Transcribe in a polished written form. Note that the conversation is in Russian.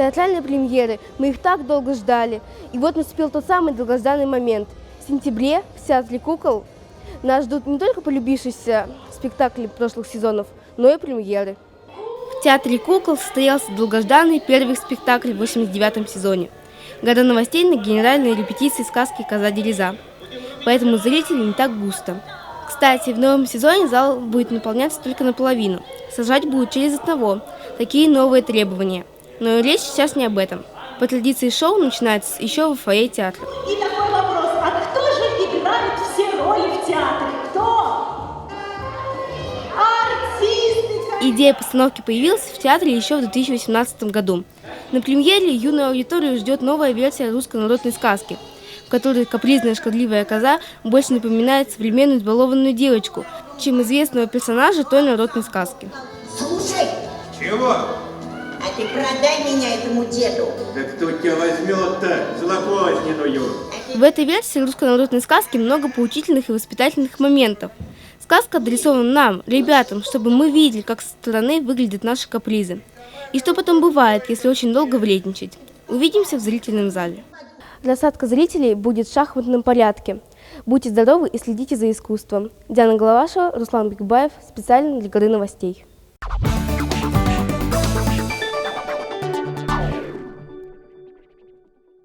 Театральные премьеры, мы их так долго ждали. И вот наступил тот самый долгожданный момент. В сентябре в Театре кукол нас ждут не только полюбившиеся спектакли прошлых сезонов, но и премьеры. В Театре кукол состоялся долгожданный первый спектакль в 89-м сезоне. «Гора новостей» на генеральной репетиции сказки «Коза Дереза». Поэтому зрителей не так густо. Кстати, в новом сезоне зал будет наполняться только наполовину. Сажать будет через одного. Такие новые требования. Но речь сейчас не об этом. По традиции шоу начинается еще во фойе театра. И такой вопрос, а кто же играет все роли в театре? Кто? Артисты! Идея постановки появилась в театре еще в 2018 году. На премьере юную аудиторию ждет новая версия русской народной сказки, в которой капризная шкодливая коза больше напоминает современную избалованную девочку, чем известного персонажа той народной сказки. Слушай! Чего? А ты продай меня этому деду. Да кто тебя возьмет-то, злопозненную? В этой версии русской народной сказки много поучительных и воспитательных моментов. Сказка адресована нам, ребятам, чтобы мы видели, как со стороны выглядят наши капризы. И что потом бывает, если очень долго вредничать. Увидимся в зрительном зале. Рассадка зрителей будет в шахматном порядке. Будьте здоровы и следите за искусством. Диана Головашева, Руслан Бикбаев. Специально для «Горы новостей».